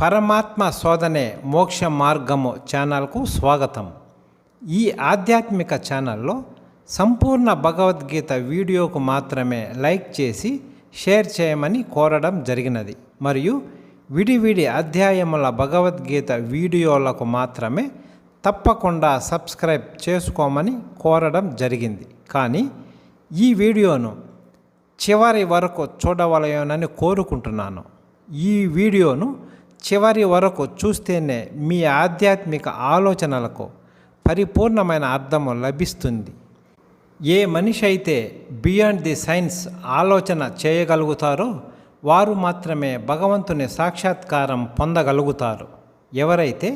పరమాత్మ శోధనే మోక్ష మార్గము ఛానల్కు స్వాగతం. ఈ ఆధ్యాత్మిక ఛానల్లో సంపూర్ణ భగవద్గీత వీడియోకు మాత్రమే లైక్ చేసి షేర్ చేయమని కోరడం జరిగినది మరియు విడివిడి అధ్యాయముల భగవద్గీత వీడియోలకు మాత్రమే తప్పకుండా సబ్స్క్రైబ్ చేసుకోమని కోరడం జరిగింది. కానీ ఈ వీడియోను చివరి వరకు చూడవలయనని కోరుకుంటున్నాను. ఈ వీడియోను చివరి వరకు చూస్తేనే మీ ఆధ్యాత్మిక ఆలోచనలకు పరిపూర్ణమైన అర్థము లభిస్తుంది. ఏ మనిషి అయితే బియాండ్ ది సైన్స్ ఆలోచన చేయగలుగుతారో వారు మాత్రమే భగవంతుని సాక్షాత్కారం పొందగలుగుతారు. ఎవరైతే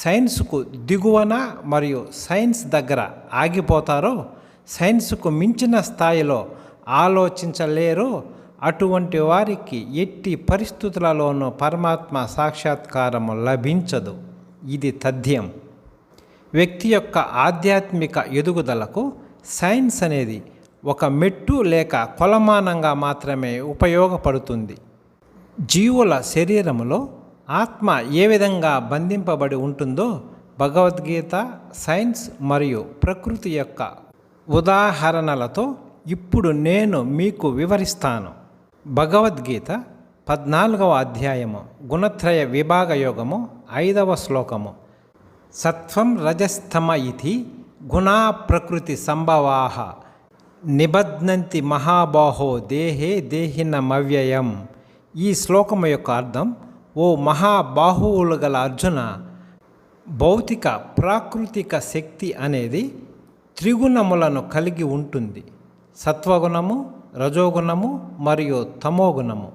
సైన్స్కు దిగువన మరియు సైన్స్ దగ్గర ఆగిపోతారో, సైన్స్కు మించిన స్థాయిలో ఆలోచించలేరో అటువంటి వారికి ఎట్టి పరిస్థితులలోనూ పరమాత్మ సాక్షాత్కారము లభించదు. ఇది తథ్యం. వ్యక్తి యొక్క ఆధ్యాత్మిక ఎదుగుదలకు సైన్స్ అనేది ఒక మెట్టు లేక కొలమానంగా మాత్రమే ఉపయోగపడుతుంది. జీవుల శరీరములో ఆత్మ ఏ విధంగా బంధింపబడి ఉంటుందో భగవద్గీత, సైన్స్ మరియు ప్రకృతి యొక్క ఉదాహరణలతో ఇప్పుడు నేను మీకు వివరిస్తాను. భగవద్గీత 14వ అధ్యాయము గుణత్రయ విభాగ యోగము 5వ శ్లోకము. సత్వం రజస్తమ ఇతి గుణా ప్రకృతి సంభవాః నిబధ్నంతి మహాబాహో దేహే దేహినమవ్యయం. ఈ శ్లోకము యొక్క అర్థం: ఓ మహాబాహువులు గల అర్జున, భౌతిక ప్రాకృతిక శక్తి అనేది త్రిగుణములను కలిగి ఉంటుంది. సత్వగుణము, రజోగుణము మరియు తమోగుణము.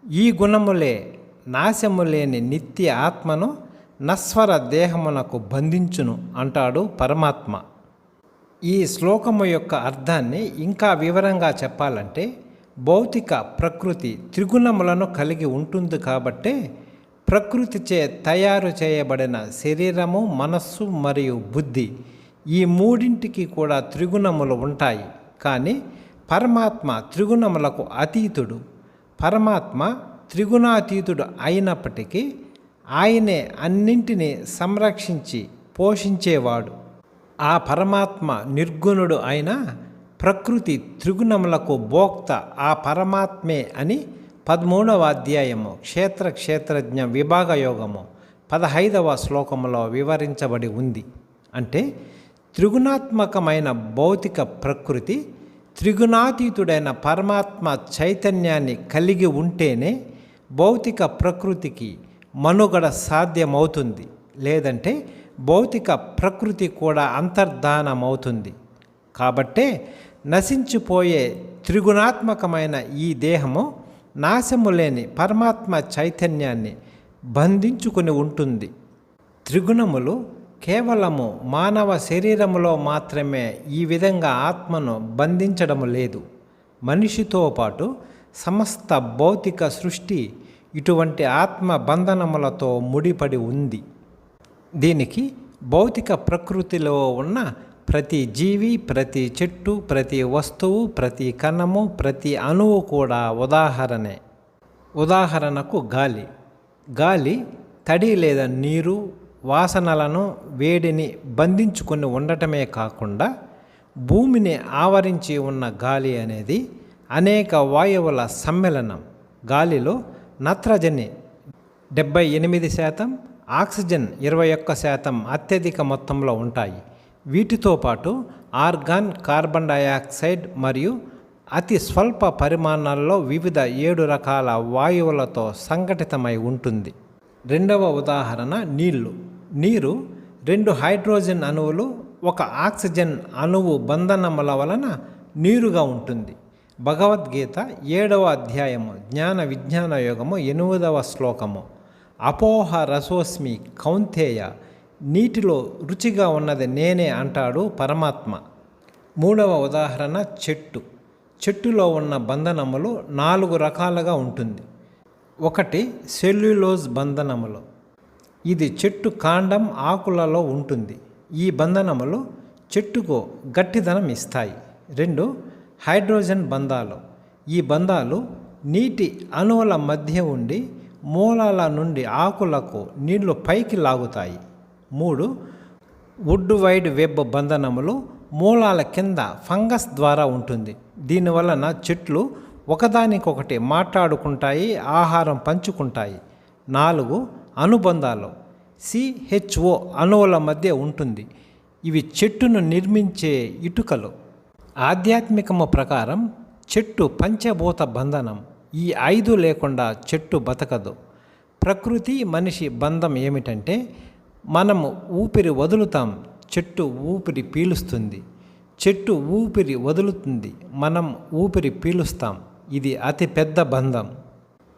ఈ గుణములే నాశము లేని నిత్య ఆత్మను నశ్వర దేహమునకు బంధించును అంటాడు పరమాత్మ. ఈ శ్లోకము యొక్క అర్థాన్ని ఇంకా వివరంగా చెప్పాలంటే, భౌతిక ప్రకృతి త్రిగుణములను కలిగి ఉంటుంది కాబట్టే ప్రకృతిచే తయారు చేయబడిన శరీరము, మనస్సు మరియు బుద్ధి ఈ మూడింటికి కూడా త్రిగుణములు ఉంటాయి. కానీ పరమాత్మ త్రిగుణములకు అతీతుడు. పరమాత్మ త్రిగుణాతీతుడు అయినప్పటికీ ఆయనే అన్నింటినీ సంరక్షించి పోషించేవాడు. ఆ పరమాత్మ నిర్గుణుడు అయినా ప్రకృతి త్రిగుణములకు భోక్త ఆ పరమాత్మే అని 13వ అధ్యాయము క్షేత్రజ్ఞ విభాగ యోగము 15వ శ్లోకములో వివరించబడి ఉంది. అంటే త్రిగుణాత్మకమైన భౌతిక ప్రకృతి త్రిగుణాతీతుడైన పరమాత్మ చైతన్యాన్ని కలిగి ఉంటేనే భౌతిక ప్రకృతికి మనుగడ సాధ్యమవుతుంది. లేదంటే భౌతిక ప్రకృతి కూడా అంతర్ధానమవుతుంది. కాబట్టే నశించిపోయే త్రిగుణాత్మకమైన ఈ దేహము నాశము లేని పరమాత్మ చైతన్యాన్ని బంధించుకుని ఉంటుంది. త్రిగుణములు కేవలము మానవ శరీరములో మాత్రమే ఈ విధంగా ఆత్మను బంధించడము లేదు. మనిషితో పాటు సమస్త భౌతిక సృష్టి ఇటువంటి ఆత్మ బంధనములతో ముడిపడి ఉంది. దీనికి భౌతిక ప్రకృతిలో ఉన్న ప్రతి జీవి, ప్రతి చెట్టు, ప్రతి వస్తువు, ప్రతి కణము, ప్రతి అణువు కూడా ఉదాహరణే. ఉదాహరణకు గాలి తడి లేదా నీరు, వాసనలను, వేడిని బంధించుకొని ఉండటమే కాకుండా భూమిని ఆవరించి ఉన్న గాలి అనేది అనేక వాయువుల సమ్మేళనం. గాలిలో నత్రజని 78%, ఆక్సిజన్ 21% అత్యధిక మొత్తంలో ఉంటాయి. వీటితో పాటు ఆర్గాన్, కార్బన్ డయాక్సైడ్ మరియు అతి స్వల్ప పరిమాణాల్లో వివిధ 7 రకాల వాయువులతో సంఘటితమై ఉంటుంది. రెండవ ఉదాహరణ నీరు 2 హైడ్రోజన్ అణువులు, 1 ఆక్సిజన్ అణువు బంధనముల వలన నీరుగా ఉంటుంది. భగవద్గీత 7వ అధ్యాయము జ్ఞాన విజ్ఞాన యోగము 8వ శ్లోకము. అపోహ రసోస్మి కౌంతేయ, నీటిలో రుచిగా ఉన్నది నేనే అంటాడు పరమాత్మ. 3వ ఉదాహరణ చెట్టులో ఉన్న బంధనములు 4 రకాలుగా ఉంటుంది. 1 సెల్యులోజ్ బంధనములు. ఇది చెట్టు కాండం, ఆకులలో ఉంటుంది. ఈ బంధనములు చెట్టుకు గట్టిదనం ఇస్తాయి. 2 హైడ్రోజన్ బంధాలు. ఈ బంధాలు నీటి అణువుల మధ్య ఉండి మూలాల నుండి ఆకులకు నీళ్లు పైకి లాగుతాయి. 3. వుడ్ వైడ్ వెబ్ బంధనములు మూలాల కింద ఫంగస్ ద్వారా ఉంటుంది. దీనివలన చెట్లు ఒకదానికొకటి మాట్లాడుకుంటాయి, ఆహారం పంచుకుంటాయి. 4. అనుబంధాలు CHO అణువుల మధ్య ఉంటుంది. ఇవి చెట్టును నిర్మించే ఇటుకలు. ఆధ్యాత్మికము ప్రకారం చెట్టు పంచభూత బంధనం. ఈ 5 లేకుండా చెట్టు బతకదు. ప్రకృతి మనిషి బంధం ఏమిటంటే మనము ఊపిరి వదులుతాం, చెట్టు ఊపిరి పీలుస్తుంది. చెట్టు ఊపిరి వదులుతుంది, మనం ఊపిరి పీలుస్తాం. ఇది అతి పెద్ద బంధం.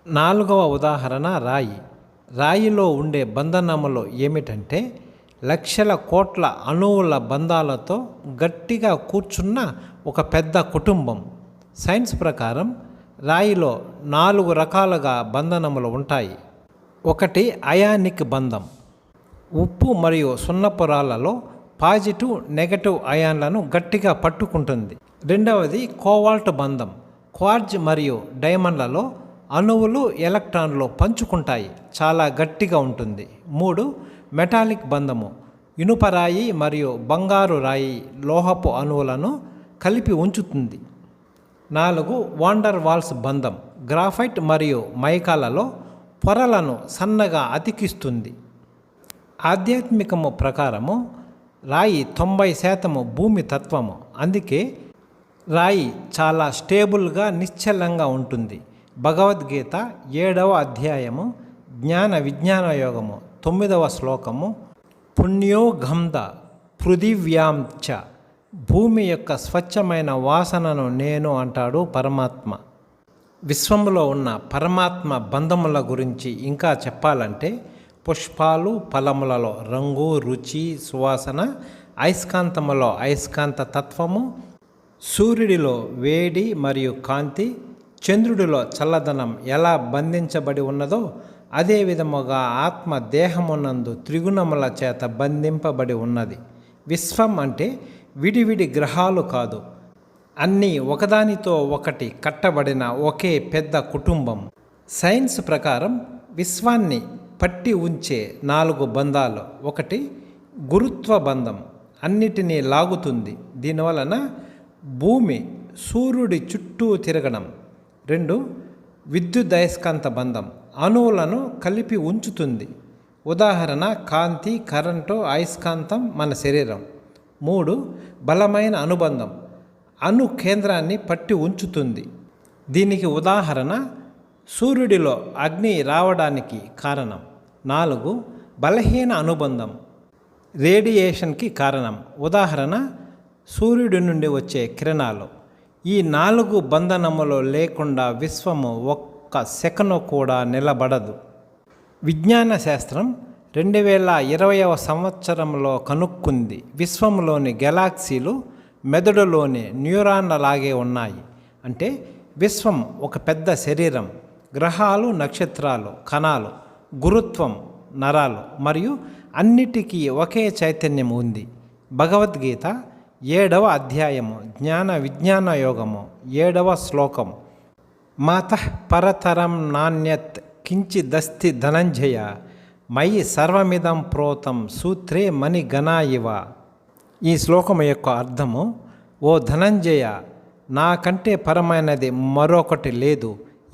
4వ ఉదాహరణ రాయి. రాయిలో ఉండే బంధనములు ఏమిటంటే లక్షల కోట్ల అణువుల బంధాలతో గట్టిగా కూర్చున్న ఒక పెద్ద కుటుంబం. సైన్స్ ప్రకారం రాయిలో 4 రకాలుగా బంధనములు ఉంటాయి. 1. అయానిక్ బంధం. ఉప్పు మరియు సున్నపురాలలో పాజిటివ్ నెగటివ్ అయాన్లను గట్టిగా పట్టుకుంటుంది. 2. కోవాల్ట్ బంధం. క్వార్జ్ మరియు డైమండ్లలో అణువులు ఎలక్ట్రాన్లు పంచుకుంటాయి, చాలా గట్టిగా ఉంటుంది. 3. మెటాలిక్ బంధము. ఇనుపరాయి మరియు బంగారు రాయి లోహపు అణువులను కలిపి ఉంచుతుంది. 4. వాండర్ వాల్స్ బంధం. గ్రాఫైట్ మరియు మైకాలలో పొరలను సన్నగా అతికిస్తుంది. ఆధ్యాత్మికము ప్రకారము రాయి 90% భూమి తత్వము. అందుకే రాయి చాలా స్టేబుల్గా నిశ్చలంగా ఉంటుంది. భగవద్గీత 7వ అధ్యాయము జ్ఞాన విజ్ఞాన యోగము 9వ శ్లోకము పుణ్యో గంధ పృథివ్యాం చ. భూమి యొక్క స్వచ్ఛమైన వాసనను నేను అంటాడు పరమాత్మ. విశ్వంలో ఉన్న పరమాత్మ బంధముల గురించి ఇంకా చెప్పాలంటే పుష్పాలు ఫలములలో రంగు, రుచి, సువాసన, అయస్కాంతములో అయస్కాంత తత్వము, సూర్యుడిలో వేడి మరియు కాంతి, చంద్రుడిలో చల్లదనం ఎలా బంధించబడి ఉన్నదో అదే విధముగా ఆత్మ దేహమునందు త్రిగుణముల చేత బంధింపబడి ఉన్నది. విశ్వం అంటే విడివిడి గ్రహాలు కాదు, అన్నీ ఒకదానితో ఒకటి కట్టబడిన ఒకే పెద్ద కుటుంబం. సైన్స్ ప్రకారం విశ్వాన్ని పట్టి ఉంచే 4 బంధాలు. 1. గురుత్వ బంధం, అన్నిటినీ లాగుతుంది. దీనివలన భూమి సూర్యుడి చుట్టూ తిరగడం. 2. విద్యుదయస్కాంత బంధం, అణువులను కలిపి ఉంచుతుంది. ఉదాహరణ కాంతి, కరెంటు, అయస్కాంతం మన శరీరం. 3. బలమైన అనుబంధం, అణు కేంద్రాన్ని పట్టి ఉంచుతుంది. దీనికి ఉదాహరణ సూర్యుడిలో అగ్ని రావడానికి కారణం. 4. బలహీన అనుబంధం, రేడియేషన్కి కారణం. ఉదాహరణ సూర్యుడి నుండి వచ్చే కిరణాలు. ఈ 4 బంధనములు లేకుండా విశ్వము ఒక్క సెకను కూడా నిలబడదు. విజ్ఞాన శాస్త్రం 2020వ సంవత్సరంలో కనుక్కుంది. విశ్వంలోని గెలాక్సీలు మెదడులోని న్యూరాన్లలాగే ఉన్నాయి. అంటే విశ్వం ఒక పెద్ద శరీరం. గ్రహాలు, నక్షత్రాలు, కణాలు, గురుత్వం, నరాలు మరియు అన్నిటికీ ఒకే చైతన్యం ఉంది. భగవద్గీత 7వ అధ్యాయము జ్ఞాన విజ్ఞాన యోగము 7వ శ్లోకం మాతః పరతరం నాణ్యత్ కించిదస్తి ధనంజయ మయి సర్వమిదం ప్రోతం సూత్రే మణిగణా ఇవ. ఈ శ్లోకం యొక్క అర్థము, ఓ ధనంజయ, నాకంటే పరమైనది మరొకటి లేదు.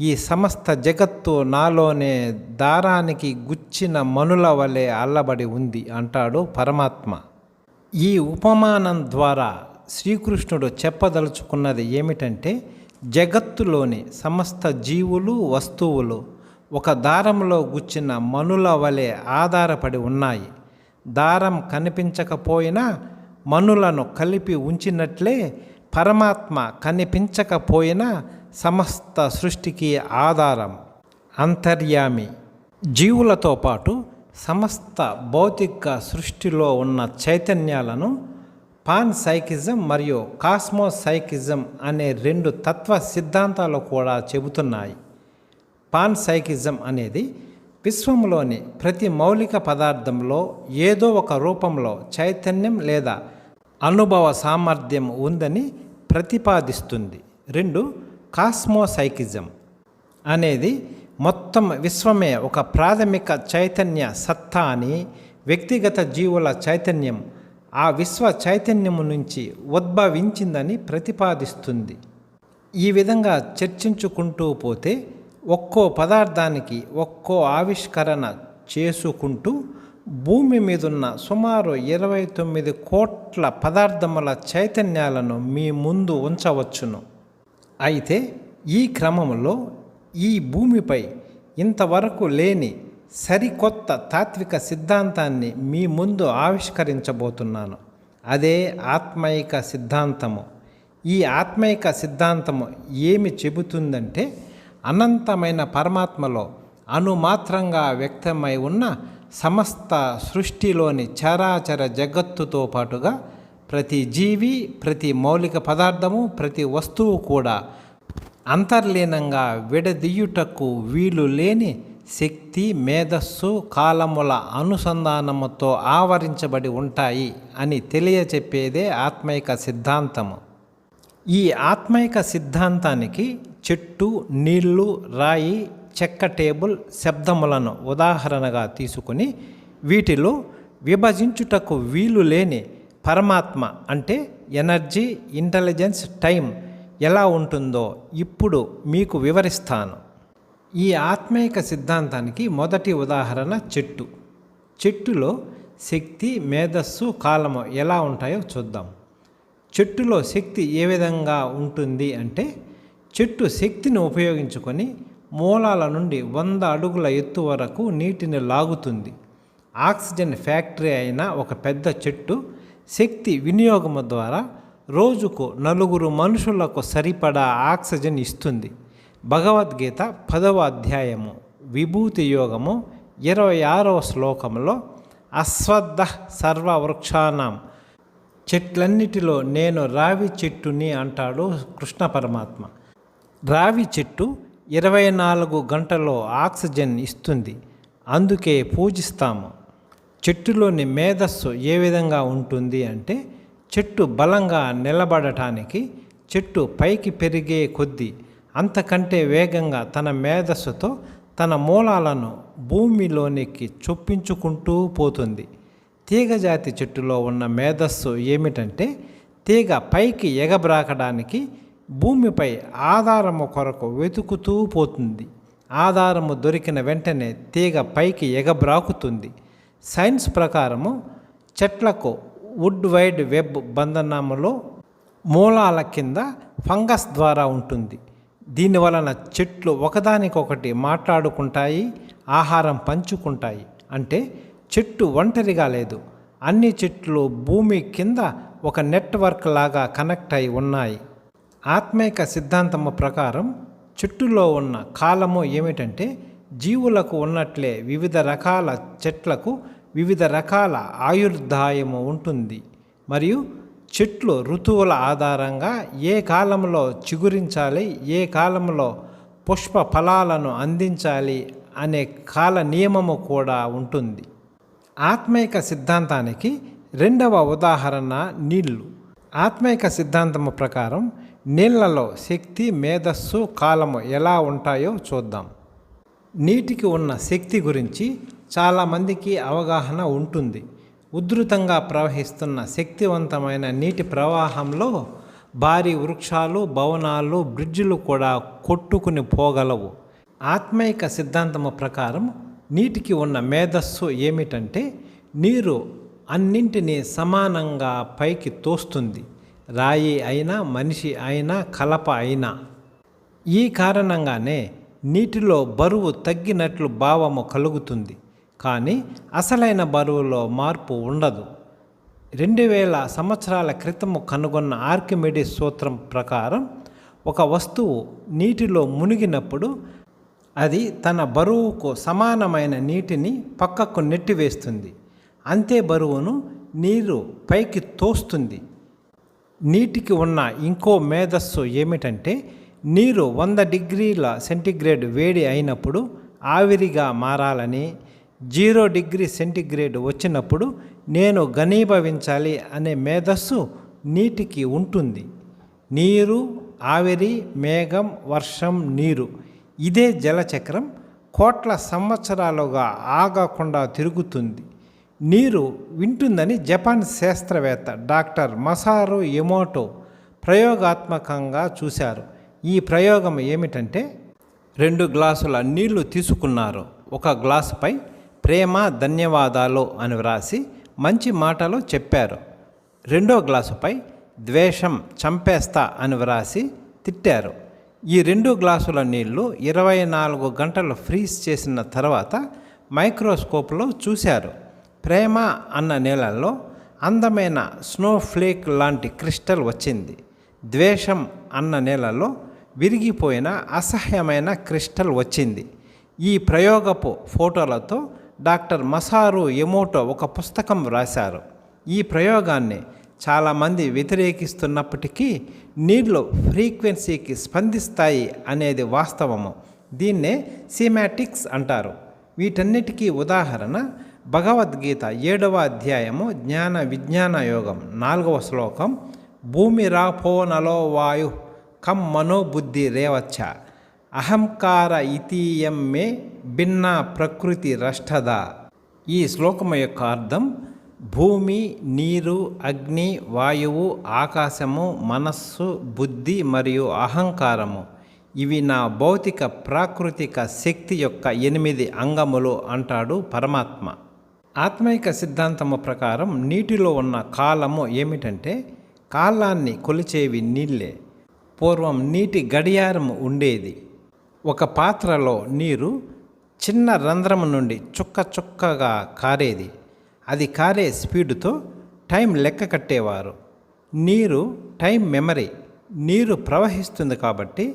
ఈ సమస్త జగత్తు నాలోనే దారానికి గుచ్చిన మనుల వలె అల్లబడి ఉంది అంటాడు పరమాత్మ. ఈ ఉపమానం ద్వారా శ్రీకృష్ణుడు చెప్పదలుచుకున్నది ఏమిటంటే జగత్తులోని సమస్త జీవులు, వస్తువులు ఒక దారంలో గుచ్చిన మనుల వలె ఆధారపడి ఉన్నాయి. దారం కనిపించకపోయినా మనులను కలిపి ఉంచినట్లే పరమాత్మ కనిపించకపోయినా సమస్త సృష్టికి ఆధారం, అంతర్యామి. జీవులతో పాటు సమస్త భౌతిక సృష్టిలో ఉన్న చైతన్యాలను పాన్సైకిజం మరియు కాస్మోసైకిజం అనే 2 తత్వ సిద్ధాంతాలు కూడా చెబుతున్నాయి. పాన్సైకిజం అనేది విశ్వంలోని ప్రతి మౌలిక పదార్థంలో ఏదో ఒక రూపంలో చైతన్యం లేదా అనుభవ సామర్థ్యం ఉందని ప్రతిపాదిస్తుంది. 2. కాస్మోసైకిజం అనేది మొత్తం విశ్వమే ఒక ప్రాథమిక చైతన్య సత్తా అని, వ్యక్తిగత జీవుల చైతన్యం ఆ విశ్వ చైతన్యము నుంచి ఉద్భవించిందని ప్రతిపాదిస్తుంది. ఈ విధంగా చర్చించుకుంటూ పోతే ఒక్కో పదార్థానికి ఒక్కో ఆవిష్కరణ చేసుకుంటూ భూమి మీదున్న సుమారు 29 కోట్ల పదార్థముల చైతన్యాలను మీ ముందు ఉంచవచ్చును. అయితే ఈ క్రమంలో ఈ భూమిపై ఇంతవరకు లేని సరికొత్త తాత్విక సిద్ధాంతాన్ని మీ ముందు ఆవిష్కరించబోతున్నాను. అదే ఆత్మైక సిద్ధాంతము. ఈ ఆత్మైక సిద్ధాంతము ఏమి చెబుతుందంటే, అనంతమైన పరమాత్మలో అణుమాత్రంగా వ్యక్తమై ఉన్న సమస్త సృష్టిలోని చరాచర జగత్తుతో పాటుగా ప్రతి జీవి, ప్రతి మౌలిక పదార్థము, ప్రతి వస్తువు కూడా అంతర్లీనంగా విడదీయుటకు వీలు లేని శక్తి, మేధస్సు, కాలముల అనుసంధానముతో ఆవరించబడి ఉంటాయి అని తెలియచెప్పేదే ఆత్మైక సిద్ధాంతము. ఈ ఆత్మైక సిద్ధాంతానికి చెట్టు, నీళ్లు, రాయి, చెక్క టేబుల్, శబ్దములను ఉదాహరణగా తీసుకుని వీటిలో విభజించుటకు వీలు లేని పరమాత్మ అంటే ఎనర్జీ, ఇంటెలిజెన్స్, టైం ఎలా ఉంటుందో ఇప్పుడు మీకు వివరిస్తాను. ఈ ఆత్మైక సిద్ధాంతానికి మొదటి ఉదాహరణ చెట్టు. చెట్టులో శక్తి, మేధస్సు, కాలము ఎలా ఉంటాయో చూద్దాం. చెట్టులో శక్తి ఏ విధంగా ఉంటుంది అంటే, చెట్టు శక్తిని ఉపయోగించుకొని మూలాల నుండి 100 అడుగుల ఎత్తు వరకు నీటిని లాగుతుంది. ఆక్సిజన్ ఫ్యాక్టరీ అయిన ఒక పెద్ద చెట్టు శక్తి వినియోగము ద్వారా రోజుకు 4 మనుషులకు సరిపడా ఆక్సిజన్ ఇస్తుంది. భగవద్గీత 10వ అధ్యాయము విభూతి యోగము 26వ శ్లోకంలో అశ్వత్థ సర్వవృక్షాణం, చెట్లన్నిటిలో నేను రావి చెట్టుని అంటాడు కృష్ణ పరమాత్మ. రావి చెట్టు 24 గంటల్లో ఆక్సిజన్ ఇస్తుంది, అందుకే పూజిస్తాము. చెట్టులోని మేధస్సు ఏ విధంగా ఉంటుంది అంటే, చెట్టు బలంగా నిలబడటానికి చెట్టు పైకి పెరిగే కొద్దీ అంతకంటే వేగంగా తన మేధస్సుతో తన మూలాలను భూమిలోనికి చొప్పించుకుంటూ పోతుంది. తీగజాతి చెట్టులో ఉన్న మేధస్సు ఏమిటంటే, తీగ పైకి ఎగబ్రాకడానికి భూమిపై ఆధారము కొరకు వెతుకుతూ పోతుంది. ఆధారము దొరికిన వెంటనే తీగ పైకి ఎగబ్రాకుతుంది. సైన్స్ ప్రకారము చెట్లకు వుడ్ వైడ్ వెబ్ బంధనములో మూలాల కింద ఫంగస్ ద్వారా ఉంటుంది. దీనివలన చెట్లు ఒకదానికొకటి మాట్లాడుకుంటాయి, ఆహారం పంచుకుంటాయి. అంటే చెట్టు ఒంటరిగా లేదు, అన్ని చెట్లు భూమి కింద ఒక నెట్వర్క్ లాగా కనెక్ట్ అయి ఉన్నాయి. ఆత్మైక సిద్ధాంతము ప్రకారం చెట్టులో ఉన్న కాలము ఏమిటంటే, జీవులకు ఉన్నట్లే వివిధ రకాల చెట్లకు వివిధ రకాల ఆయుర్దాయము ఉంటుంది. మరియు చెట్లు ఋతువుల ఆధారంగా ఏ కాలంలో చిగురించాలి, ఏ కాలంలో పుష్ప ఫలాలను అందించాలి అనే కాల నియమము కూడా ఉంటుంది. ఆత్మైక సిద్ధాంతానికి రెండవ ఉదాహరణ నీళ్లు. ఆత్మైక సిద్ధాంతము ప్రకారం నీళ్లలో శక్తి, మేధస్సు, కాలము ఎలా ఉంటాయో చూద్దాం. నీటికి ఉన్న శక్తి గురించి చాలామందికి అవగాహన ఉంటుంది. ఉధృతంగా ప్రవహిస్తున్న శక్తివంతమైన నీటి ప్రవాహంలో భారీ వృక్షాలు, భవనాలు, బ్రిడ్జిలు కూడా కొట్టుకుని పోగలవు. ఆత్మైక సిద్ధాంతము ప్రకారం నీటికి ఉన్న మేధస్సు ఏమిటంటే, నీరు అన్నింటినీ సమానంగా పైకి తోస్తుంది. రాయి అయినా, మనిషి అయినా, కలప అయినా. ఈ కారణంగానే నీటిలో బరువు తగ్గినట్లు భావము కలుగుతుంది, కానీ అసలైన బరువులో మార్పు ఉండదు. 2000 సంవత్సరాల క్రితము కనుగొన్న ఆర్కిమెడిస్ సూత్రం ప్రకారం ఒక వస్తువు నీటిలో మునిగినప్పుడు అది తన బరువుకు సమానమైన నీటిని పక్కకు నెట్టివేస్తుంది. అంతే బరువును నీరు పైకి తోస్తుంది. నీటికి ఉన్న ఇంకో మేధస్సు ఏమిటంటే, నీరు 100 డిగ్రీల సెంటీగ్రేడ్ వేడి అయినప్పుడు ఆవిరిగా మారాలని, 0 డిగ్రీ సెంటీగ్రేడ్ వచ్చినప్పుడు నేను ఘనీభవించాలి అనే మేధస్సు నీటికి ఉంటుంది. నీరు, ఆవిరి, మేఘం, వర్షం, నీరు, ఇదే జలచక్రం. కోట్ల సంవత్సరాలుగా ఆగకుండా తిరుగుతుంది. నీరు వింటుందని జపాన్ శాస్త్రవేత్త డాక్టర్ మసారు ఎమోటో ప్రయోగాత్మకంగా చూశారు. ఈ ప్రయోగం ఏమిటంటే 2 గ్లాసుల నీళ్లు తీసుకున్నారు. ఒక గ్లాసుపై ప్రేమ ధన్యవాదాలు అని వ్రాసి మంచి మాటలు చెప్పారు. రెండో గ్లాసుపై ద్వేషం చంపేస్తా అని వ్రాసి తిట్టారు. ఈ 2 గ్లాసుల నీళ్లు 24 గంటలు ఫ్రీజ్ చేసిన తర్వాత మైక్రోస్కోప్లో చూశారు. ప్రేమ అన్న నీళ్ళల్లో అందమైన స్నోఫ్లేక్ లాంటి క్రిస్టల్ వచ్చింది. ద్వేషం అన్న నీళ్ళలో విరిగిపోయిన అసహ్యమైన క్రిస్టల్ వచ్చింది. ఈ ప్రయోగపు ఫోటోలతో డాక్టర్ మసారు ఎమోటో ఒక పుస్తకం వ్రాశారు. ఈ ప్రయోగాన్ని చాలామంది వ్యతిరేకిస్తున్నప్పటికీ నీళ్లు ఫ్రీక్వెన్సీకి స్పందిస్తాయి అనేది వాస్తవము. దీన్నే సీమాటిక్స్ అంటారు. వీటన్నిటికీ ఉదాహరణ భగవద్గీత 7వ అధ్యాయము జ్ఞాన విజ్ఞాన యోగం 4వ శ్లోకం, భూమి రాపో నలో వాయు కం మనోబుద్ధి రేవచ్చ అహంకార ఇతీయం మే భిన్న ప్రకృతి రష్టద. ఈ శ్లోకము యొక్క అర్థం భూమి, నీరు, అగ్ని, వాయువు, ఆకాశము, మనస్సు, బుద్ధి మరియు అహంకారము ఇవి నా భౌతిక ప్రాకృతిక శక్తి యొక్క 8 అంగములు అంటాడు పరమాత్మ. ఆత్మైక సిద్ధాంతము ప్రకారం నీటిలో ఉన్న కాలము ఏమిటంటే కాలాన్ని కొలిచేవి నీళ్ళే. పూర్వం నీటి గడియారం ఉండేది. ఒక పాత్రలో నీరు చిన్న రంధ్రము నుండి చుక్క చుక్కగా కారేది. అది కారే స్పీడుతో టైం లెక్క కట్టేవారు. నీరు టైం మెమరీ. నీరు ప్రవహిస్తుంది కాబట్టి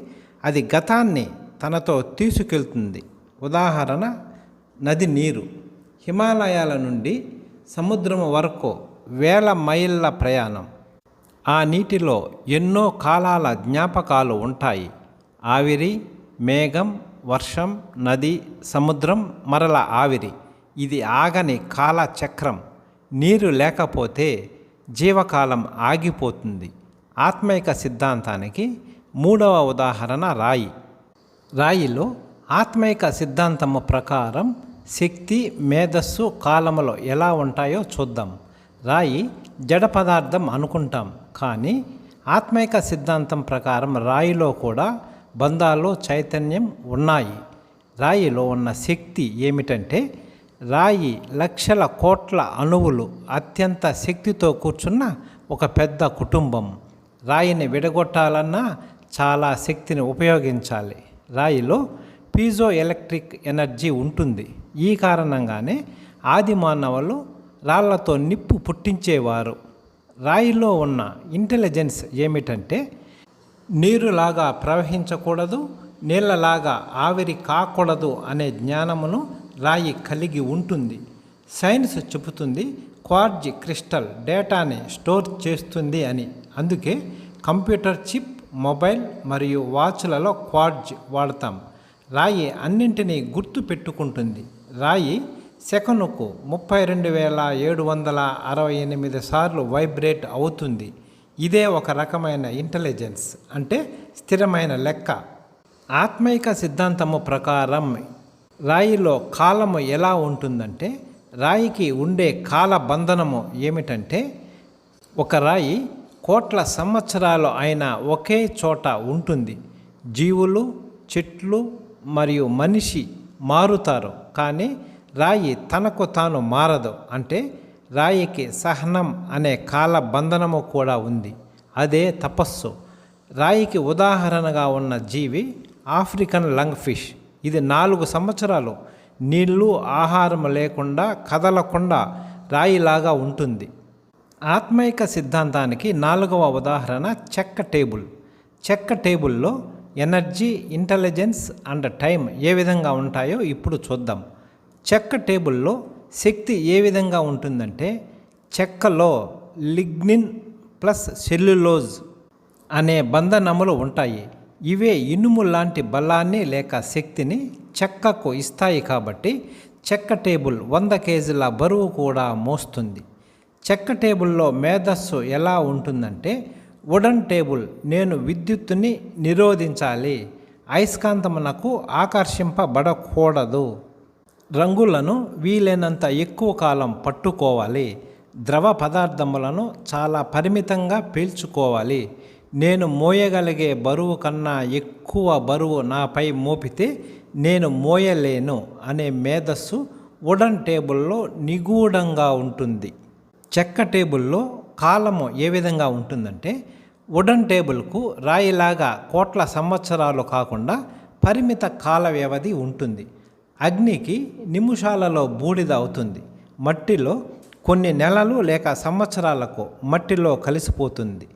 అది గతాన్ని తనతో తీసుకెళ్తుంది. ఉదాహరణ నది నీరు. హిమాలయాల నుండి సముద్రం వరకు వేల మైళ్ళ ప్రయాణం. ఆ నీటిలో ఎన్నో కాలాల జ్ఞాపకాలు ఉంటాయి. ఆవిరి, మేఘం, వర్షం, నది, సముద్రం, మరల ఆవిరి. ఇది ఆగని కాల చక్రం. నీరు లేకపోతే జీవకాలం ఆగిపోతుంది. ఆత్మైక సిద్ధాంతానికి 3వ ఉదాహరణ రాయి. రాయిలో ఆత్మైక సిద్ధాంతము ప్రకారం శక్తి, మేధస్సు కాలములో ఎలా ఉంటాయో చూద్దాం. రాయి జడ పదార్థం అనుకుంటాం, కానీ ఆత్మైక సిద్ధాంతం ప్రకారం రాయిలో కూడా బంధాలు, చైతన్యం ఉన్నాయి. రాయిలో ఉన్న శక్తి ఏమిటంటే రాయి లక్షల కోట్ల అణువులు అత్యంత శక్తితో కూర్చున్న ఒక పెద్ద కుటుంబం. రాయిని విడగొట్టాలన్నా చాలా శక్తిని ఉపయోగించాలి. రాయిలో పీజో ఎలక్ట్రిక్ ఎనర్జీ ఉంటుంది. ఈ కారణంగానే ఆది మానవులు రాళ్లతో నిప్పు పుట్టించేవారు. రాయిలో ఉన్న ఇంటెలిజెన్స్ ఏమిటంటే నీరులాగా ప్రవహించకూడదు, నీళ్ళలాగా ఆవిరి కాకూడదు అనే జ్ఞానమును రాయి కలిగి ఉంటుంది. సైన్స్ చెబుతుంది క్వార్ట్జ్ క్రిస్టల్ డేటాని స్టోర్ చేస్తుంది అని. అందుకే కంప్యూటర్ చిప్, మొబైల్ మరియు వాచ్లలో క్వార్ట్జ్ వాడతాం. రాయి అన్నింటినీ గుర్తు పెట్టుకుంటుంది. రాయి సెకనుకు 32,768 సార్లు వైబ్రేట్ అవుతుంది. ఇదే ఒక రకమైన ఇంటెలిజెన్స్, అంటే స్థిరమైన లెక్క. ఆత్మైక సిద్ధాంతము ప్రకారం రాయిలో కాలము ఎలా ఉంటుందంటే రాయికి ఉండే కాల బంధనము ఏమిటంటే ఒక రాయి కోట్ల సంవత్సరాలు అయినా ఒకే చోట ఉంటుంది. జీవులు, చెట్లు మరియు మనిషి మారుతారు, కానీ రాయి తనకు తాను మారదు. అంటే రాయికి సహనం అనే కాల బంధనము కూడా ఉంది. అదే తపస్సు. రాయికి ఉదాహరణగా ఉన్న జీవి ఆఫ్రికన్ లంగ్ ఫిష్. ఇది 4 సంవత్సరాలు నీళ్లు, ఆహారం లేకుండా కదలకుండా రాయిలాగా ఉంటుంది. ఆత్మైక సిద్ధాంతానికి 4వ ఉదాహరణ చెక్క టేబుల్. చెక్క టేబుల్లో ఎనర్జీ, ఇంటెలిజెన్స్ అండ్ టైం ఏ విధంగా ఉంటాయో ఇప్పుడు చూద్దాం. చెక్క టేబుల్లో శక్తి ఏ విధంగా ఉంటుందంటే చెక్కలో లిగ్నిన్ ప్లస్ సెల్యులోజ్ అనే బంధనములు ఉంటాయి. ఇవే ఇనుము లాంటి బలాన్ని లేక శక్తిని చెక్కకు ఇస్తాయి. కాబట్టి చెక్క టేబుల్ 100 కేజీల బరువు కూడా మోస్తుంది. చెక్క టేబుల్లో మేధస్సు ఎలా ఉంటుందంటే వుడన్ టేబుల్ నేను విద్యుత్తుని నిరోధించాలి, అయస్కాంతమునకు ఆకర్షింపబడకూడదు. రంగులను వీలైనంత ఎక్కువ కాలం పట్టుకోవాలి. ద్రవ పదార్థములను చాలా పరిమితంగా పీల్చుకోవాలి. నేను మోయగలిగే బరువు కన్నా ఎక్కువ బరువు నాపై మోపితే నేను మోయలేను అనే మేధస్సు వుడన్ టేబుల్లో నిగూఢంగా ఉంటుంది. చెక్క టేబుల్లో కాలము ఏ విధంగా ఉంటుందంటే, వుడన్ టేబుల్కు రాయిలాగా కోట్ల సంవత్సరాలు కాకుండా పరిమిత కాల వ్యవధి ఉంటుంది. అగ్నికి నిమిషాలలో బూడిద అవుతుంది. మట్టిలో కొన్ని నెలలు లేక సంవత్సరాలకు మట్టిలో కలిసిపోతుంది.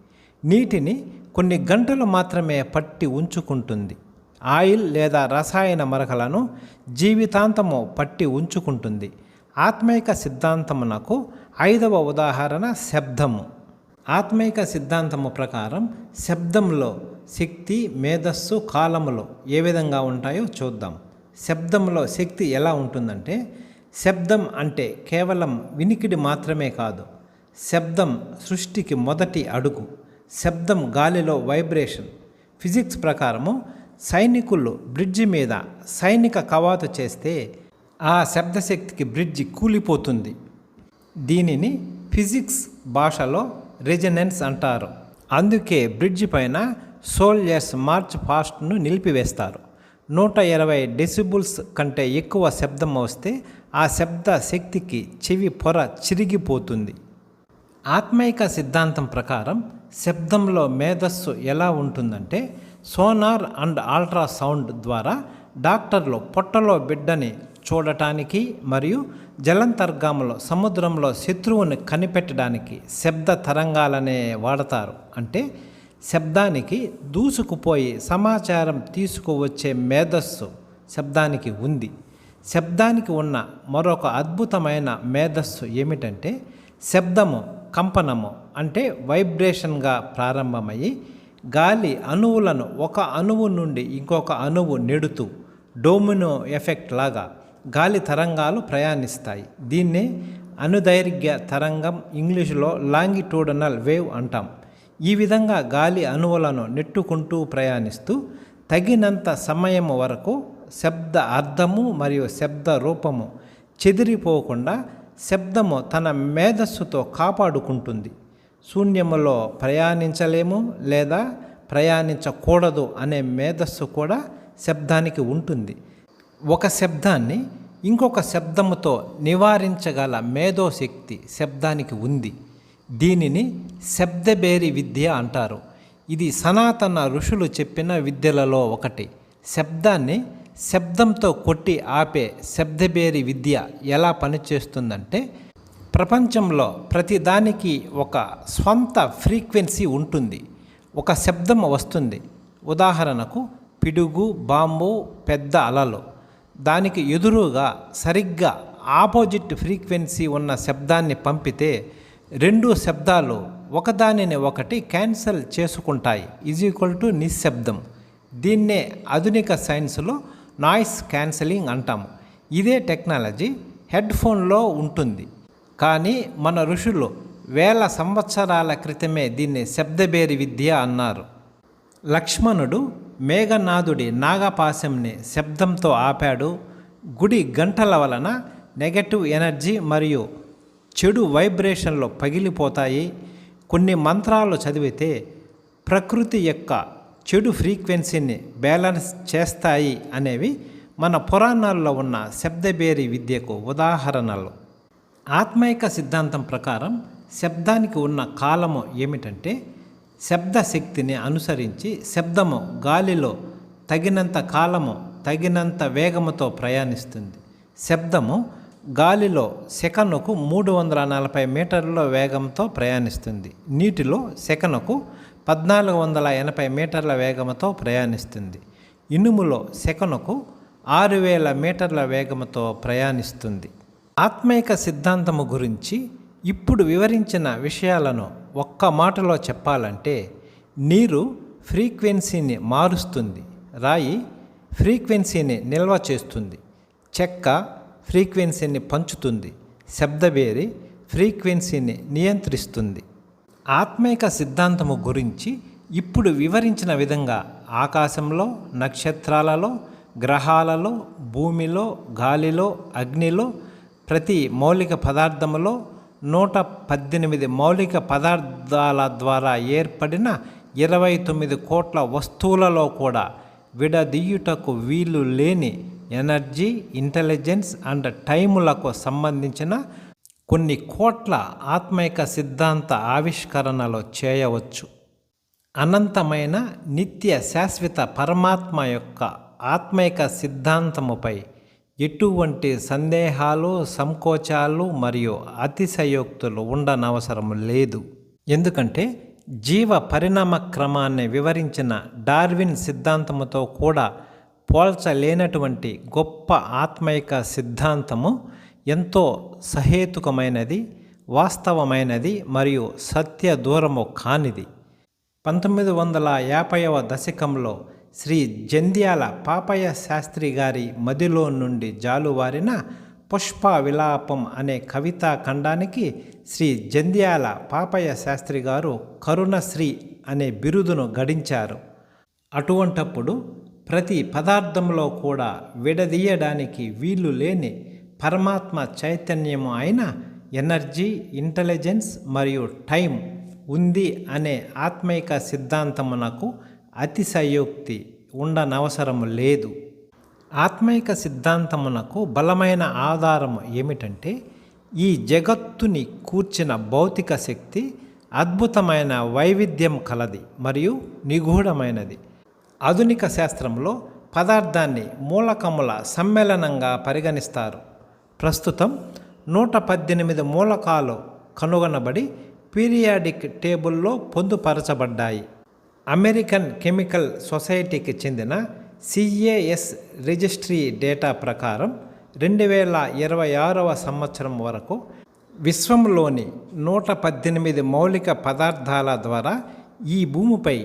నీటిని కొన్ని గంటలు మాత్రమే పట్టి ఉంచుకుంటుంది. ఆయిల్ లేదా రసాయన మరకలను జీవితాంతము పట్టి ఉంచుకుంటుంది. ఆత్మైక సిద్ధాంతమునకు 5వ ఉదాహరణ శబ్దము. ఆత్మైక సిద్ధాంతము ప్రకారం శబ్దంలో శక్తి, మేధస్సు, కాలములు ఏ విధంగా ఉంటాయో చూద్దాం. శబ్దంలో శక్తి ఎలా ఉంటుందంటే, శబ్దం అంటే కేవలం వినికిడి మాత్రమే కాదు. శబ్దం సృష్టికి మొదటి అడుగు. శబ్దం గాలిలో వైబ్రేషన్. ఫిజిక్స్ ప్రకారము సైనికులు బ్రిడ్జి మీద సైనిక కవాతు చేస్తే ఆ శబ్దశక్తికి బ్రిడ్జి కూలిపోతుంది. దీనిని ఫిజిక్స్ భాషలో రెజనెన్స్ అంటారు. అందుకే బ్రిడ్జి పైన సోల్జర్స్ మార్చ్ పాస్ట్ను నిలిపివేస్తారు. 120 డెసిబుల్స్ కంటే ఎక్కువ శబ్దం వస్తే ఆ శబ్ద శక్తికి చెవి పొర చిరిగిపోతుంది. ఆత్మైక సిద్ధాంతం ప్రకారం శబ్దంలో మేధస్సు ఎలా ఉంటుందంటే, సోనార్ అండ్ అల్ట్రాసౌండ్ ద్వారా డాక్టర్లు పొట్టలో బిడ్డని చూడటానికి మరియు జలంతర్గాములో సముద్రంలో శత్రువుని కనిపెట్టడానికి శబ్ద తరంగాలనే వాడతారు. అంటే శబ్దానికి దూసుకుపోయి సమాచారం తీసుకువచ్చే మేధస్సు శబ్దానికి ఉంది. శబ్దానికి ఉన్న మరొక అద్భుతమైన మేధస్సు ఏమిటంటే, శబ్దము కంపనము అంటే వైబ్రేషన్గా ప్రారంభమయ్యి గాలి అణువులను ఒక అణువు నుండి ఇంకొక అణువు నెడుతూ డోమినో ఎఫెక్ట్ లాగా గాలి తరంగాలు ప్రయాణిస్తాయి. దీన్నే అనుదైర్ఘ్య తరంగం, ఇంగ్లీషులో లాంగిట్యూడనల్ వేవ్ అంటాం. ఈ విధంగా గాలి అణువులను నెట్టుకుంటూ ప్రయాణిస్తూ తగినంత సమయం వరకు శబ్ద అర్థము మరియు శబ్ద రూపము చెదిరిపోకుండా శబ్దము తన మేధస్సుతో కాపాడుకుంటుంది. శూన్యములో ప్రయాణించలేము లేదా ప్రయాణించకూడదు అనే మేధస్సు కూడా శబ్దానికి ఉంటుంది. ఒక శబ్దాన్ని ఇంకొక శబ్దముతో నివారించగల మేధోశక్తి శబ్దానికి ఉంది. దీనిని శబ్దబేరి విద్య అంటారు. ఇది సనాతన ఋషులు చెప్పిన విద్యలలో ఒకటి. శబ్దాన్ని శబ్దంతో కొట్టి ఆపే శబ్దబేరి విద్య ఎలా పనిచేస్తుందంటే, ప్రపంచంలో ప్రతిదానికి ఒక స్వంత ఫ్రీక్వెన్సీ ఉంటుంది. ఒక శబ్దం వస్తుంది, ఉదాహరణకు పిడుగు, బాంబు, పెద్ద అలలు. దానికి ఎదురుగా సరిగ్గా ఆపోజిట్ ఫ్రీక్వెన్సీ ఉన్న శబ్దాన్ని పంపితే రెండు శబ్దాలు ఒకదానిని ఒకటి క్యాన్సల్ చేసుకుంటాయి. నిశ్శబ్దం. దీన్నే ఆధునిక సైన్స్లో నాయిస్ క్యాన్సలింగ్ అంటాము. ఇదే టెక్నాలజీ హెడ్ఫోన్లో ఉంటుంది. కానీ మన ఋషులు వేల సంవత్సరాల క్రితమే దీన్ని శబ్దబేరి విద్య అన్నారు. లక్ష్మణుడు మేఘనాథుడి నాగపాశంని శబ్దంతో ఆపాడు. గుడి గంటల వలన నెగటివ్ ఎనర్జీ మరియు చెడు వైబ్రేషన్లు పగిలిపోతాయి. కొన్ని మంత్రాలు చదివితే ప్రకృతి యొక్క చెడు ఫ్రీక్వెన్సీని బ్యాలెన్స్ చేస్తాయి అనేవి మన పురాణాల్లో ఉన్న శబ్దబేరి విద్యకు ఉదాహరణలు. ఆత్మైక సిద్ధాంతం ప్రకారం శబ్దానికి ఉన్న కాలము ఏమిటంటే, శబ్దశక్తిని అనుసరించి శబ్దము గాలిలో తగినంత కాలము తగినంత వేగముతో ప్రయాణిస్తుంది. శబ్దము గాలిలో సెకనుకు 340 మీటర్ల వేగంతో ప్రయాణిస్తుంది. నీటిలో సెకనుకు 1480 మీటర్ల వేగంతో ప్రయాణిస్తుంది. ఇనుములో సెకనుకు 6000 మీటర్ల వేగంతో ప్రయాణిస్తుంది. ఆత్మైక సిద్ధాంతము గురించి ఇప్పుడు వివరించిన విషయాలను ఒక్క మాటలో చెప్పాలంటే, నీరు ఫ్రీక్వెన్సీని మారుస్తుంది, రాయి ఫ్రీక్వెన్సీని నిల్వ చేస్తుంది, చెక్క ఫ్రీక్వెన్సీని పంచుతుంది, శబ్దబేరి ఫ్రీక్వెన్సీని నియంత్రిస్తుంది. ఆత్మైక సిద్ధాంతము గురించి ఇప్పుడు వివరించిన విధంగా ఆకాశంలో, నక్షత్రాలలో, గ్రహాలలో, భూమిలో, గాలిలో, అగ్నిలో, ప్రతి మౌలిక పదార్థములో 118 మౌలిక పదార్థాల ద్వారా ఏర్పడిన 29 కోట్ల వస్తువులలో కూడా విడదీయుటకు వీలు లేని ఎనర్జీ, ఇంటెలిజెన్స్ అండ్ టైములకు సంబంధించిన కొన్ని కోట్ల ఆత్మైక సిద్ధాంత ఆవిష్కరణలు చేయవచ్చు. అనంతమైన నిత్య శాశ్వత పరమాత్మ యొక్క ఆత్మైక సిద్ధాంతముపై ఎటువంటి సందేహాలు, సంకోచాలు మరియు అతిశయోక్తులు ఉండనవసరం లేదు. ఎందుకంటే జీవ పరిణామ క్రమాన్ని వివరించిన డార్విన్ సిద్ధాంతముతో కూడా పోల్చలేనటువంటి గొప్ప ఆత్మైక సిద్ధాంతము ఎంతో సహేతుకమైనది, వాస్తవమైనది మరియు సత్య దూరము కానిది. 1950వ దశకంలో శ్రీ జంధ్యాల పాపయ్య శాస్త్రి గారి మదిలో నుండి జాలువారిన పుష్ప విలాపం అనే కవితా ఖండానికి శ్రీ జంధ్యాల పాపయ్య శాస్త్రి గారు కరుణశ్రీ అనే బిరుదును గడించారు. అటువంటప్పుడు ప్రతి పదార్థంలో కూడా విడదీయడానికి వీలు లేని పరమాత్మ చైతన్యము అయిన ఎనర్జీ, ఇంటెలిజెన్స్ మరియు టైం ఉంది అనే ఆత్మైక సిద్ధాంతమునకు అతిశయోక్తి ఉండనవసరము లేదు. ఆత్మైక సిద్ధాంతమునకు బలమైన ఆధారము ఏమిటంటే ఈ జగత్తుని కూర్చిన భౌతిక శక్తి అద్భుతమైన వైవిధ్యం కలది మరియు నిగూఢమైనది. ఆధునిక శాస్త్రంలో పదార్థాన్ని మూలకముల సమ్మేళనంగా పరిగణిస్తారు. ప్రస్తుతం 118 మూలకాలు కనుగొనబడి పీరియాడిక్ టేబుల్లో పొందుపరచబడ్డాయి. అమెరికన్ కెమికల్ సొసైటీకి చెందిన CAS రిజిస్ట్రీ డేటా ప్రకారం 2026వ సంవత్సరం వరకు విశ్వంలోని 118 మౌలిక పదార్థాల ద్వారా ఈ భూమిపై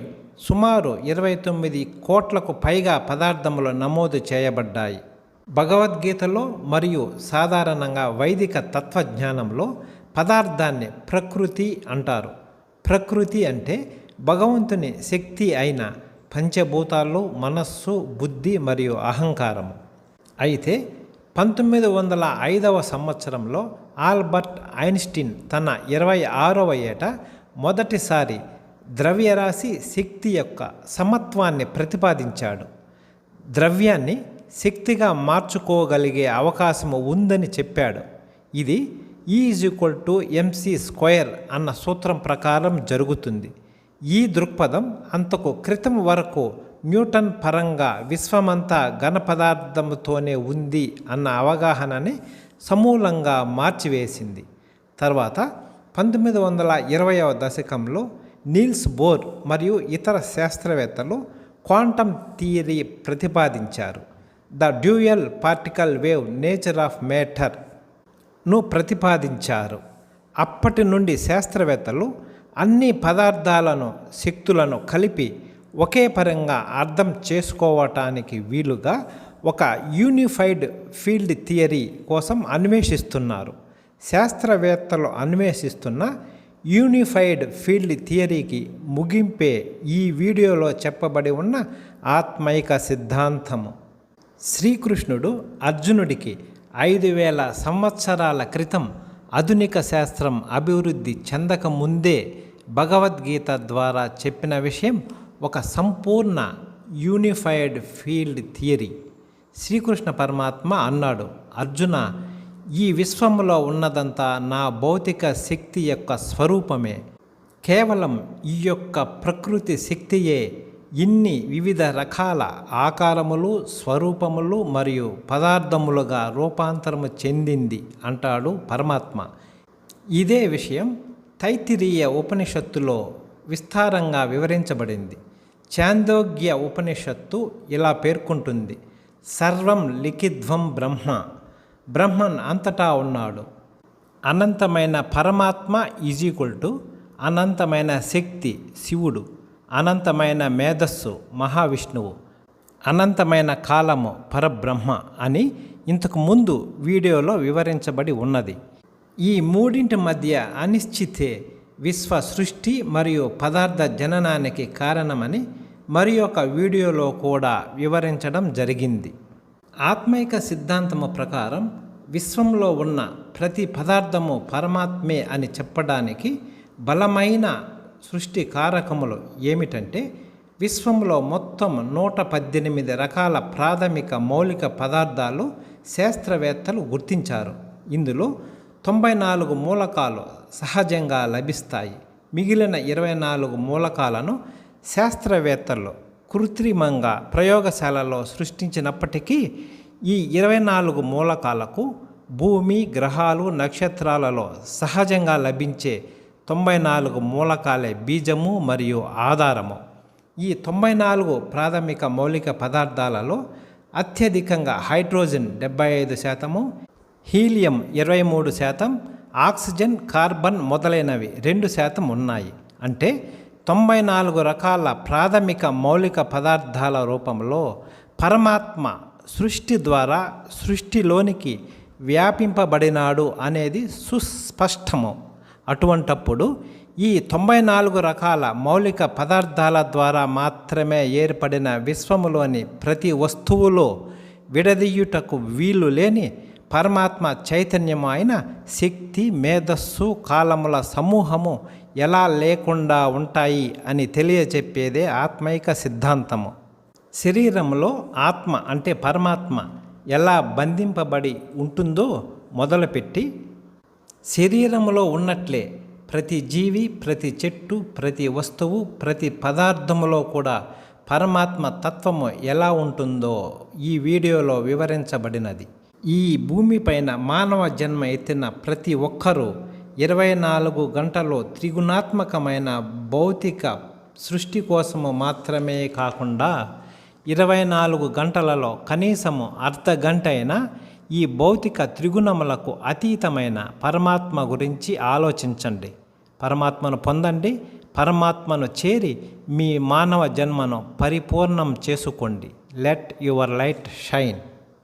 సుమారు 29 కోట్లకు పైగా పదార్థములు నమోదు చేయబడ్డాయి. భగవద్గీతలో మరియు సాధారణంగా వైదిక తత్వజ్ఞానంలో పదార్థాన్ని ప్రకృతి అంటారు. ప్రకృతి అంటే భగవంతుని శక్తి అయిన పంచభూతాలు, మనస్సు, బుద్ధి మరియు అహంకారము. అయితే 1905వ సంవత్సరంలో ఆల్బర్ట్ ఐన్స్టీన్ తన 26వ ఏట మొదటిసారి ద్రవ్యరాశి శక్తి యొక్క సమత్వాన్ని ప్రతిపాదించాడు. ద్రవ్యాన్ని శక్తిగా మార్చుకోగలిగే అవకాశము ఉందని చెప్పాడు. ఇది E=mc² అన్న సూత్రం ప్రకారం జరుగుతుంది. ఈ దృక్పథం అంతకు క్రితం వరకు న్యూటన్ పరంగా విశ్వమంతా ఘన పదార్థముతోనే ఉంది అన్న అవగాహనని సమూలంగా మార్చివేసింది. తర్వాత 1920వ దశకంలో నీల్స్ బోర్ మరియు ఇతర శాస్త్రవేత్తలు క్వాంటం థియరీ ప్రతిపాదించారు. The dual particle wave nature of మ్యాటర్ను ప్రతిపాదించారు. అప్పటి నుండి శాస్త్రవేత్తలు అన్ని పదార్థాలను, శక్తులను కలిపి ఒకే పరంగా అర్థం చేసుకోవటానికి వీలుగా ఒక యూనిఫైడ్ ఫీల్డ్ థియరీ కోసం అన్వేషిస్తున్నారు. శాస్త్రవేత్తలు అన్వేషిస్తున్న యూనిఫైడ్ ఫీల్డ్ థియరీకి ముగింపే ఈ వీడియోలో చెప్పబడి ఉన్న ఆత్మైక సిద్ధాంతము. శ్రీకృష్ణుడు అర్జునుడికి 5000 సంవత్సరాల క్రితం ఆధునిక శాస్త్రం అభివృద్ధి చెందక ముందే భగవద్గీత ద్వారా చెప్పిన విషయం ఒక సంపూర్ణ యూనిఫైడ్ ఫీల్డ్ థియరీ. శ్రీకృష్ణ పరమాత్మ అన్నాడు, అర్జున, ఈ విశ్వంలో ఉన్నదంతా నా భౌతిక శక్తి యొక్క స్వరూపమే. కేవలం ఈ యొక్క ప్రకృతి శక్తియే ఇన్ని వివిధ రకాల ఆకారములు, స్వరూపములు మరియు పదార్థములుగా రూపాంతరము చెందింది అంటాడు పరమాత్మ. ఇదే విషయం తైత్తిరీయ ఉపనిషత్తులో విస్తారంగా వివరించబడింది. చాందోగ్య ఉపనిషత్తు ఇలా పేర్కొంటుంది, సర్వం లిఖిత్వం బ్రహ్మ. బ్రహ్మన్ అంతటా ఉన్నాడు. అనంతమైన పరమాత్మ = అనంతమైన శక్తి శివుడు, అనంతమైన మేధస్సు మహావిష్ణువు, అనంతమైన కాలము పరబ్రహ్మ అని ఇంతకు ముందు వీడియోలో వివరించబడి ఉన్నది. ఈ మూడింటి మధ్య అనిశ్చితే విశ్వ సృష్టి మరియు పదార్థ జననానికి కారణమని మరి ఒక వీడియోలో కూడా వివరించడం జరిగింది. ఆత్మైక సిద్ధాంతము ప్రకారం విశ్వంలో ఉన్న ప్రతి పదార్థము పరమాత్మే అని చెప్పడానికి బలమైన సృష్టి కారకములు ఏమిటంటే, విశ్వంలో మొత్తం 118 రకాల ప్రాథమిక మౌలిక పదార్థాలు శాస్త్రవేత్తలు గుర్తించారు. ఇందులో 94 మూలకాలు సహజంగా లభిస్తాయి. మిగిలిన 24 మూలకాలను శాస్త్రవేత్తలు కృత్రిమంగా ప్రయోగశాలలో సృష్టించినప్పటికీ ఈ 24 మూలకాలకు భూమి, గ్రహాలు, నక్షత్రాలలో సహజంగా లభించే 94 మూలకాలే బీజము మరియు ఆధారము. ఈ 94 ప్రాథమిక మౌలిక పదార్థాలలో అత్యధికంగా హైడ్రోజన్ 75%, హీలియం 23%, ఆక్సిజన్, కార్బన్ మొదలైనవి 2% ఉన్నాయి. అంటే 94 రకాల ప్రాథమిక మౌలిక పదార్థాల రూపంలో పరమాత్మ సృష్టి ద్వారా సృష్టిలోనికి వ్యాపింపబడినాడు అనేది సుస్పష్టము. అటువంటప్పుడు ఈ 94 రకాల మౌలిక పదార్థాల ద్వారా మాత్రమే ఏర్పడిన విశ్వములోని ప్రతి వస్తువులో విడదీయుటకు వీలు లేని పరమాత్మ చైతన్యము అయిన శక్తి, మేధస్సు, కాలముల సమూహము ఎలా లేకుండా ఉంటాయి అని తెలియచెప్పేదే ఆత్మైక సిద్ధాంతము. శరీరంలో ఆత్మ అంటే పరమాత్మ ఎలా బంధింపబడి ఉంటుందో మొదలుపెట్టి శరీరంలో ఉన్నట్లే ప్రతి జీవి, ప్రతి చెట్టు, ప్రతి వస్తువు, ప్రతి పదార్థములో కూడా పరమాత్మ తత్వము ఎలా ఉంటుందో ఈ వీడియోలో వివరించబడినది. ఈ భూమిపైన మానవ జన్మ ఎత్తిన ప్రతి ఒక్కరూ 24 గంటలు త్రిగుణాత్మకమైన భౌతిక సృష్టి కోసము మాత్రమే కాకుండా 24 గంటలలో కనీసము అర్ధ గంట అయినా ఈ భౌతిక త్రిగుణములకు అతీతమైన పరమాత్మ గురించి ఆలోచించండి. పరమాత్మను పొందండి. పరమాత్మను చేరి మీ మానవ జన్మను పరిపూర్ణం చేసుకోండి. Let your light shine.